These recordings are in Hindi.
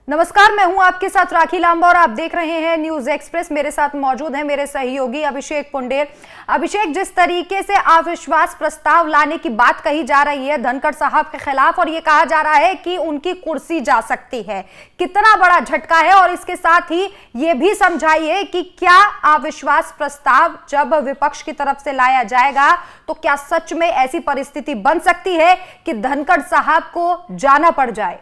नमस्कार, मैं हूं आपके साथ राखी लांबा और आप देख रहे हैं न्यूज एक्सप्रेस। मेरे साथ मौजूद हैं मेरे सहयोगी अभिषेक पुंडेर। अभिषेक, जिस तरीके से अविश्वास प्रस्ताव लाने की बात कही जा रही है धनखड़ साहब के खिलाफ और ये कहा जा रहा है कि उनकी कुर्सी जा सकती है, कितना बड़ा झटका है? और इसके साथ ही ये भी समझाइए कि क्या अविश्वास प्रस्ताव जब विपक्ष की तरफ से लाया जाएगा तो क्या सच में ऐसी परिस्थिति बन सकती है कि धनखड़ साहब को जाना पड़ जाए?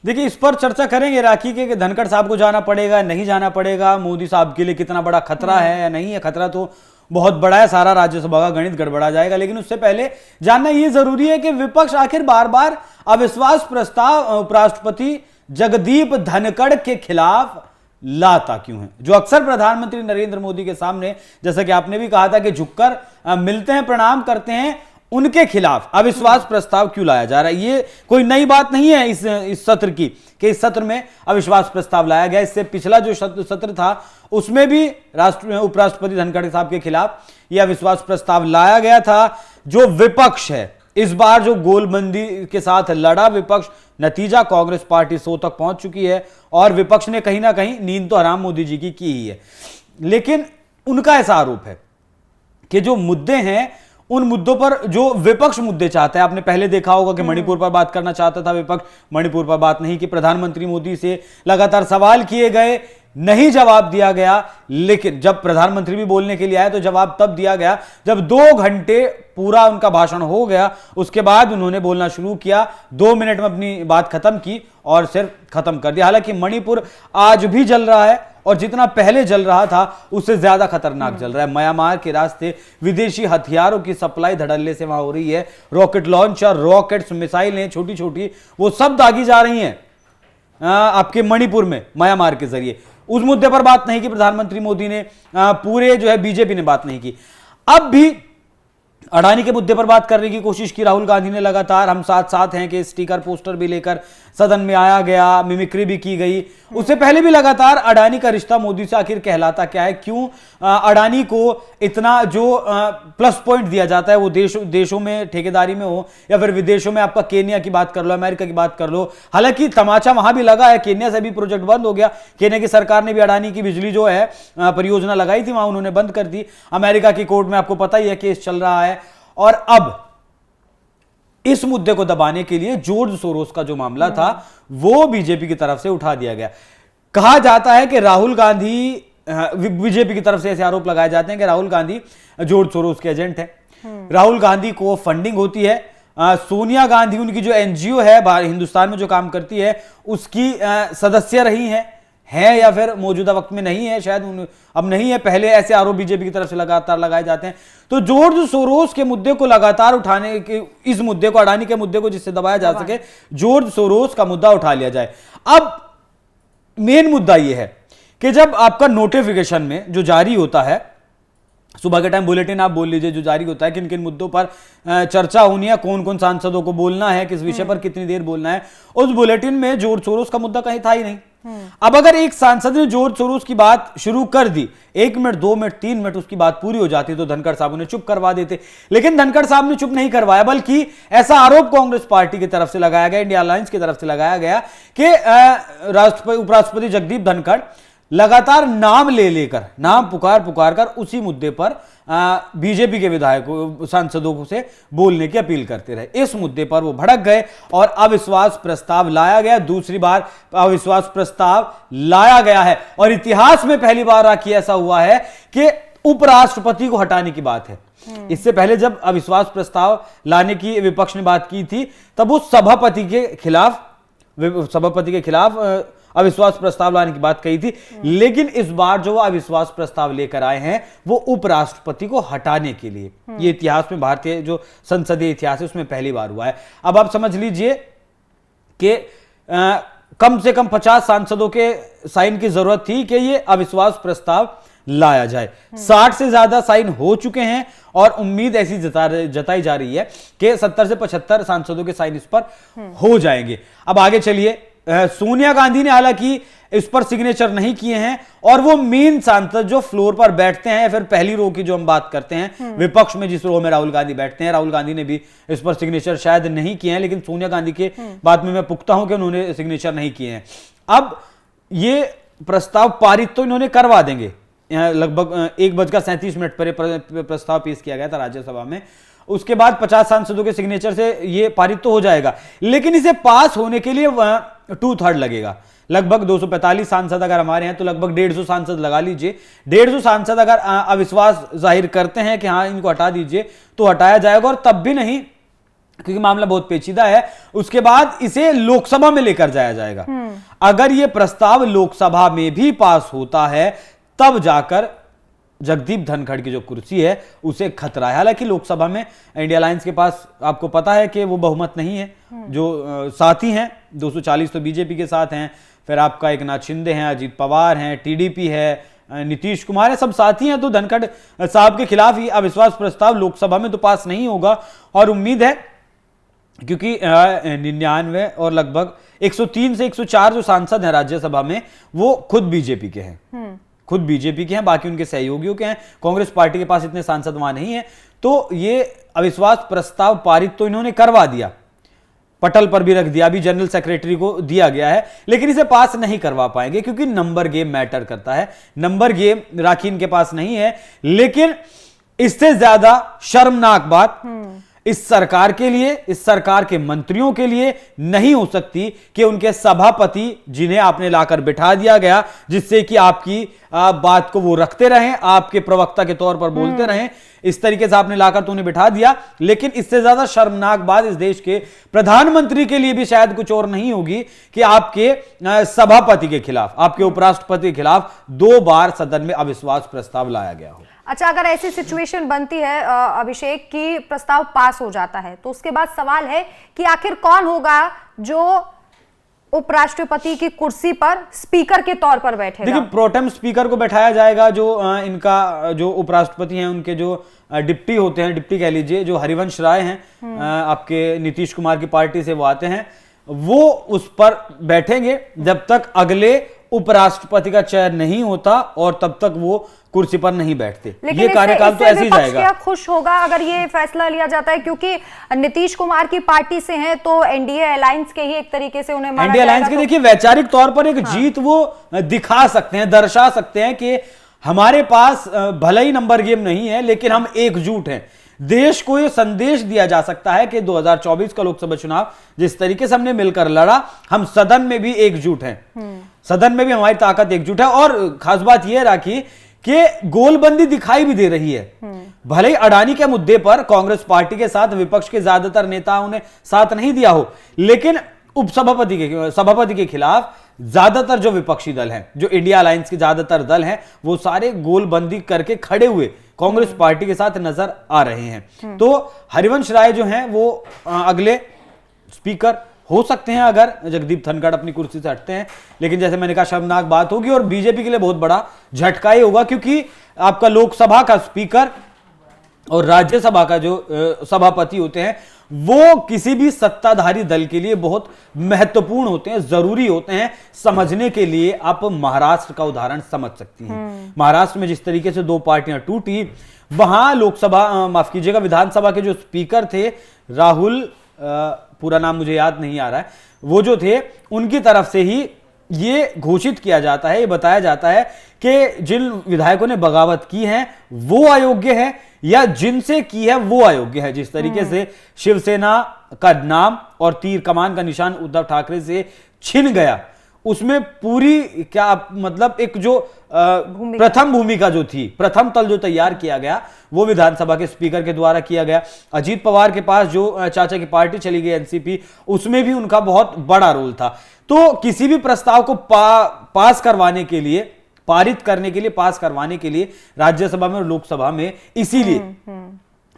देखिए, इस पर चर्चा करेंगे राखी के कि धनखड़ साहब को जाना पड़ेगा, नहीं जाना पड़ेगा, मोदी साहब के लिए कितना बड़ा खतरा है या नहीं है। खतरा तो बहुत बड़ा है, सारा राज्यसभा का गणित गड़बड़ा जाएगा। लेकिन उससे पहले जानना यह जरूरी है कि विपक्ष आखिर बार बार अविश्वास प्रस्ताव उपराष्ट्रपति जगदीप धनखड़ के खिलाफ लाता क्यों है, जो अक्सर प्रधानमंत्री नरेंद्र मोदी के सामने, जैसा कि आपने भी कहा था कि झुककर मिलते हैं, प्रणाम करते हैं, उनके खिलाफ अविश्वास प्रस्ताव क्यों लाया जा रहा है। ये कोई नई बात नहीं है इस सत्र की कि इस सत्र में अविश्वास प्रस्ताव लाया गया। इससे पिछला जो सत्र था उसमें भी उपराष्ट्रपति धनखड़ साहब के खिलाफ यह अविश्वास प्रस्ताव लाया गया था। जो विपक्ष है, इस बार जो गोलबंदी के साथ लड़ा विपक्ष, नतीजा कांग्रेस पार्टी 100 तक पहुंच चुकी है और विपक्ष ने कहीं ना कहीं नींद तो हराम मोदी जी की ही है। लेकिन उनका ऐसा आरोप है कि जो मुद्दे हैं, उन मुद्दों पर जो विपक्ष मुद्दे चाहता है, आपने पहले देखा होगा कि मणिपुर पर बात करना चाहता था विपक्ष, मणिपुर पर बात नहीं की। प्रधानमंत्री मोदी से लगातार सवाल किए गए, नहीं जवाब दिया गया। लेकिन जब प्रधानमंत्री भी बोलने के लिए आए तो जवाब तब दिया गया जब 2 घंटे पूरा उनका भाषण हो गया। उसके बाद उन्होंने बोलना शुरू किया, 2 मिनट में अपनी बात खत्म की और सिर्फ खत्म कर दिया। हालांकि मणिपुर आज भी जल रहा है और जितना पहले जल रहा था उससे ज्यादा खतरनाक जल रहा है। म्यांमार के रास्ते विदेशी हथियारों की सप्लाई धड़ल्ले से वहां हो रही है। रॉकेट लॉन्चर, रॉकेट्स, मिसाइलें छोटी छोटी वो सब दागी जा रही हैं आपके मणिपुर में म्यांमार के जरिए। उस मुद्दे पर बात नहीं की प्रधानमंत्री मोदी ने, पूरे जो है बीजेपी ने बात नहीं की। अब भी अडानी के मुद्दे पर बात करने की कोशिश की राहुल गांधी ने लगातार। हम साथ साथ हैं कि स्टिकर पोस्टर भी लेकर सदन में आया गया, मिमिक्री भी की गई। उससे पहले भी लगातार अडानी का रिश्ता मोदी से आखिर कहलाता क्या है, क्यों अडानी को इतना जो प्लस पॉइंट दिया जाता है, वो देशों में ठेकेदारी में हो या फिर विदेशों में। आपका केन्या की बात कर लो, अमेरिका की बात कर लो। हालांकि तमाचा वहां भी लगा है, केन्या से भी प्रोजेक्ट बंद हो गया। केन्या की सरकार ने भी अडानी की बिजली जो है परियोजना लगाई थी, वहां उन्होंने बंद कर दी। अमेरिका की कोर्ट में आपको पता ही है केस चल रहा है। और अब इस मुद्दे को दबाने के लिए जॉर्ज सोरोस का जो मामला था वो बीजेपी की तरफ से उठा दिया गया। कहा जाता है कि राहुल गांधी, बीजेपी की तरफ से ऐसे आरोप लगाए जाते हैं कि राहुल गांधी जॉर्ज सोरोस के एजेंट है। राहुल गांधी को फंडिंग होती है। सोनिया गांधी उनकी जो एनजीओ है हिंदुस्तान में जो काम करती है उसकी सदस्य रही है या फिर मौजूदा वक्त में नहीं है, शायद अब नहीं है। पहले ऐसे आरोप बीजेपी की तरफ से लगातार लगाए जाते हैं। तो जॉर्ज सोरोस के मुद्दे को लगातार उठाने के, इस मुद्दे को, अडानी के मुद्दे को जिससे दबाया जा सके, जॉर्ज सोरोस का मुद्दा उठा लिया जाए। अब मेन मुद्दा यह है कि जब आपका नोटिफिकेशन में जो जारी होता है, सुबह के टाइम बुलेटिन आप बोल लीजिए जो जारी होता है, किन किन मुद्दों पर चर्चा होनी है, कौन कौन सांसदों को बोलना है, किस विषय पर कितनी देर बोलना है, उस बुलेटिन में जॉर्ज सोरोस का मुद्दा कहीं था ही नहीं। अब अगर एक सांसद ने जॉर्ज सोरोस की बात शुरू कर दी, 1 मिनट, 2 मिनट, 3 मिनट उसकी बात पूरी हो जाती तो धनखड़ साहब उन्हें चुप करवा देते। लेकिन धनखड़ साहब ने चुप नहीं करवाया, बल्कि ऐसा आरोप कांग्रेस पार्टी की तरफ से लगाया गया, इंडिया अलायंस की तरफ से लगाया गया कि उपराष्ट्रपति जगदीप धनखड़ लगातार नाम लेकर, नाम पुकार कर उसी मुद्दे पर बीजेपी के विधायकों, सांसदों से बोलने की अपील करते रहे। इस मुद्दे पर वो भड़क गए और अविश्वास प्रस्ताव लाया गया। दूसरी बार अविश्वास प्रस्ताव लाया गया है और इतिहास में पहली बार आखिर ऐसा हुआ है कि उपराष्ट्रपति को हटाने की बात है। इससे पहले जब अविश्वास प्रस्ताव लाने की विपक्ष ने बात की थी तब वो सभापति के खिलाफ अविश्वास प्रस्ताव लाने की बात कही थी। लेकिन इस बार जो अविश्वास प्रस्ताव लेकर आए हैं वो उपराष्ट्रपति को हटाने के लिए। ये इतिहास में, भारतीय जो संसदीय इतिहास है उसमें पहली बार हुआ है। अब आप समझ लीजिए कि कम से कम 50 सांसदों के साइन की जरूरत थी कि ये अविश्वास प्रस्ताव लाया जाए। 60 से ज्यादा साइन हो चुके हैं और उम्मीद ऐसी जताई जा रही है कि 70 से 75 सांसदों के साइन इस पर हो जाएंगे। अब आगे चलिए, सोनिया गांधी ने हालांकि इस पर सिग्नेचर नहीं किए हैं, और वो मेन सांसद जो फ्लोर पर बैठते हैं, फिर पहली रो की जो हम बात करते हैं विपक्ष में, जिस रो में राहुल गांधी बैठते हैं, राहुल गांधी ने भी इस पर सिग्नेचर शायद नहीं किए हैं, लेकिन सोनिया गांधी के बात में मैं पुख्ता हूं कि उन्होंने सिग्नेचर नहीं किए हैं। अब ये प्रस्ताव पारित तो इन्होंने करवा देंगे, लगभग 1:37 पर प्रस्ताव पेश किया गया था राज्यसभा में, उसके बाद 50 सांसदों के सिग्नेचर से ये पारित तो हो जाएगा, लेकिन इसे पास होने के लिए 2/3 लगेगा। लगभग 245 सांसद अगर हमारे हैं तो लगभग 150 सांसद लगा लीजिए। 150 सांसद अगर अविश्वास जाहिर करते हैं कि हाँ इनको हटा दीजिए, तो हटाया जाएगा, और तब भी नहीं, क्योंकि मामला बहुत पेचीदा है, उसके बाद इसे लोकसभा में लेकर जाया जाएगा। अगर यह प्रस्ताव लोकसभा में भी पास होता है तब जाकर जगदीप धनखड़ की जो कुर्सी है उसे खतरा है। हालांकि लोकसभा में इंडिया अलायंस के पास आपको पता है कि वो बहुमत नहीं है, जो साथी हैं 240 तो बीजेपी के साथ हैं, फिर आपका एकनाथ शिंदे हैं, अजीत पवार हैं, टीडीपी है, नीतीश कुमार है, सब साथी हैं, तो धनखड़ साहब के खिलाफ ही अविश्वास प्रस्ताव लोकसभा में तो पास नहीं होगा। और उम्मीद है, क्योंकि 99 और लगभग 103 से 104 जो सांसद हैं राज्यसभा में वो खुद बीजेपी के हैं, खुद बीजेपी के हैं, बाकी उनके सहयोगियों के हैं, कांग्रेस पार्टी के पास इतने सांसद वहां नहीं है। तो ये अविश्वास प्रस्ताव पारित तो इन्होंने करवा दिया, पटल पर भी रख दिया, अभी जनरल सेक्रेटरी को दिया गया है, लेकिन इसे पास नहीं करवा पाएंगे क्योंकि नंबर गेम मैटर करता है। नंबर गेम राखी इनके पास नहीं है, लेकिन इससे ज्यादा शर्मनाक बात इस सरकार के लिए, इस सरकार के मंत्रियों के लिए नहीं हो सकती कि उनके सभापति, जिन्हें आपने लाकर बिठा दिया गया जिससे कि आपकी बात को वो रखते रहें, आपके प्रवक्ता के तौर पर बोलते रहें, इस तरीके से आपने लाकर तो उन्हें बिठा दिया। लेकिन इससे ज्यादा शर्मनाक बात इस देश के प्रधानमंत्री के लिए भी शायद कुछ और नहीं होगी कि आपके सभापति के खिलाफ, आपके उपराष्ट्रपति के खिलाफ 2 बार सदन में अविश्वास प्रस्ताव लाया गया हो। अच्छा, अगर ऐसी सिचुएशन बनती है अभिषेक की प्रस्ताव पास हो जाता है, तो उसके बाद सवाल है कि आखिर कौन होगा जो उपराष्ट्रपति की कुर्सी पर स्पीकर के तौर पर बैठेगा? देखिए, प्रोटेम स्पीकर को बैठाया जाएगा, जो इनका जो उपराष्ट्रपति हैं उनके जो डिप्टी होते हैं, डिप्टी कह लीजिए, जो हरिवंश राय हैं आपके नीतीश कुमार की पार्टी से वो आते हैं, वो उस पर बैठेंगे जब तक अगले उपराष्ट्रपति का चयन नहीं होता और तब तक वो कुर्सी पर नहीं बैठते। ये कार्यकाल तो ऐसे ही जाएगा। क्या खुश होगा अगर ये फैसला लिया जाता है, क्योंकि नीतीश कुमार की पार्टी से हैं तो एनडीए अलायंस के ही एक तरीके से उन्हें माना एनडीए अलायंस के देखिए वैचारिक तौर पर एक जीत वो दिखा सकते हैं, दर्शा सकते हैं कि हमारे पास भले ही नंबर गेम नहीं है लेकिन हम एकजुट हैं। देश को यह संदेश दिया जा सकता है कि 2024 का लोकसभा चुनाव जिस तरीके से हमने मिलकर लड़ा, हम सदन में भी एकजुट हैं, सदन में भी हमारी ताकत एकजुट है। और खास बात यह राखी कि गोलबंदी दिखाई भी दे रही है। भले ही अडानी के मुद्दे पर कांग्रेस पार्टी के साथ विपक्ष के ज्यादातर नेताओं ने साथ नहीं दिया हो, लेकिन सभापति के खिलाफ ज्यादातर जो विपक्षी दल हैं, जो इंडिया अलायंस के ज्यादातर दल हैं, वो सारे गोलबंदी करके खड़े हुए कांग्रेस पार्टी के साथ नजर आ रहे हैं। तो हरिवंश राय जो हैं वो अगले स्पीकर हो सकते हैं अगर जगदीप धनखड़ अपनी कुर्सी से हटते हैं, लेकिन जैसे मैंने कहा शर्मनाक बात होगी और बीजेपी के लिए बहुत बड़ा झटका ही होगा, क्योंकि आपका लोकसभा का स्पीकर और राज्यसभा का जो सभापति होते हैं वो किसी भी सत्ताधारी दल के लिए बहुत महत्वपूर्ण होते हैं, जरूरी होते हैं। समझने के लिए आप महाराष्ट्र का उदाहरण समझ सकती हैं। महाराष्ट्र में जिस तरीके से 2 पार्टियां टूटी, वहां लोकसभा माफ कीजिएगा विधानसभा के जो स्पीकर थे राहुल, पूरा नाम मुझे याद नहीं आ रहा है, वो जो थे उनकी तरफ से ही ये घोषित किया जाता है, ये बताया जाता है कि जिन विधायकों ने बगावत की है वो अयोग्य है या जिनसे की है वो अयोग्य है। जिस तरीके से शिवसेना का नाम और तीर कमान का निशान उद्धव ठाकरे से छिन गया, उसमें पूरी क्या मतलब एक जो प्रथम भूमिका जो थी, प्रथम तल जो तैयार किया गया वो विधानसभा के स्पीकर के द्वारा किया गया। अजीत पवार के पास जो चाचा की पार्टी चली गई एनसीपी, उसमें भी उनका बहुत बड़ा रोल था। तो किसी भी प्रस्ताव को पास करवाने के लिए, पारित करने के लिए, पास करवाने के लिए राज्यसभा में और लोकसभा में, इसीलिए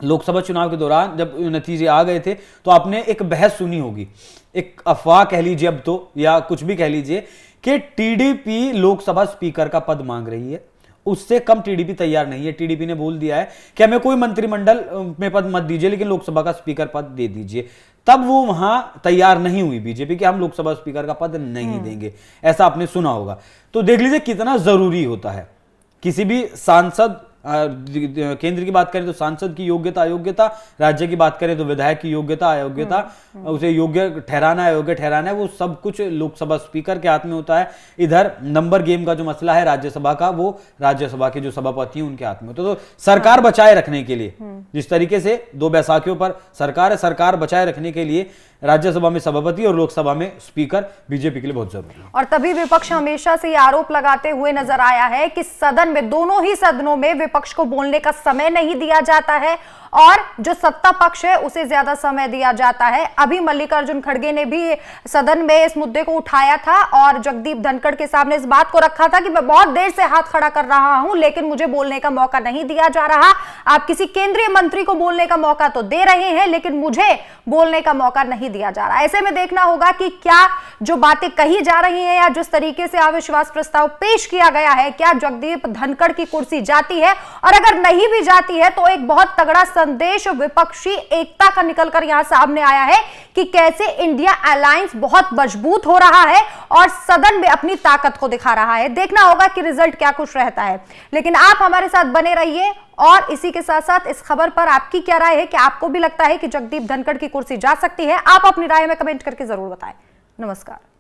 लोकसभा चुनाव के दौरान जब नतीजे आ गए थे तो आपने एक बहस सुनी होगी, एक अफवाह कह लीजिए अब तो, या कुछ भी कह लीजिए, कि टीडीपी लोकसभा स्पीकर का पद मांग रही है उससे कम टीडीपी तैयार नहीं है। टीडीपी ने बोल दिया है कि हमें कोई मंत्रिमंडल में पद मत दीजिए, लेकिन लोकसभा का स्पीकर पद दे दीजिए। तब वो वहां तैयार नहीं हुई बीजेपी कि हम लोकसभा स्पीकर का पद नहीं देंगे, ऐसा आपने सुना होगा। तो देख लीजिए कितना जरूरी होता है किसी भी सांसद, केंद्र की बात करें तो सांसद की योग्यता अयोग्यता, राज्य की बात करें तो विधायक की योग्यता अयोग्यता, उसे योग्य ठहराना अयोग्य ठहराना है, वो सब कुछ लोकसभा स्पीकर के हाथ में होता है। इधर नंबर गेम का जो मसला है राज्यसभा का, वो राज्यसभा के जो सभापति हैं उनके हाथ में होता है। तो सरकार बचाए रखने के लिए, जिस तरीके से 2 बैसाखियों पर सरकार है, सरकार बचाए रखने के लिए राज्यसभा में सभापति और लोकसभा में स्पीकर बीजेपी के लिए बहुत जरूरी है। और तभी विपक्ष हमेशा से ये आरोप लगाते हुए नजर आया है कि सदन में, दोनों ही सदनों में विपक्ष को बोलने का समय नहीं दिया जाता है और जो सत्ता पक्ष है उसे ज्यादा समय दिया जाता है। अभी मल्लिकार्जुन खड़गे ने भी सदन में इस मुद्दे को उठाया था और जगदीप धनखड़ के सामने इस बात को रखा था कि मैं बहुत देर से हाथ खड़ा कर रहा हूं, लेकिन मुझे बोलने का मौका नहीं दिया जा रहा। आप किसी केंद्रीय मंत्री को बोलने का मौका तो दे रहे हैं, लेकिन मुझे बोलने का मौका नहीं दिया जा रहा। ऐसे में देखना होगा कि क्या जो बातें कही जा रही हैं या जिस तरीके से अविश्वास प्रस्ताव पेश किया गया है, क्या जगदीप धनखड़ की कुर्सी जाती है, और अगर नहीं भी जाती है तो एक बहुत तगड़ा संदेश विपक्षी एकता का निकलकर यहां सामने आया है कि कैसे इंडिया अलायंस बहुत मजबूत हो रहा है और सदन में अपनी ताकत को दिखा रहा है। देखना होगा कि रिजल्ट क्या कुछ रहता है, लेकिन आप हमारे साथ बने रहिए। और इसी के साथ साथ इस खबर पर आपकी क्या राय है, कि आपको भी लगता है कि जगदीप धनखड़ की कुर्सी जा सकती है? आप अपनी राय में कमेंट करके जरूर बताएं। नमस्कार।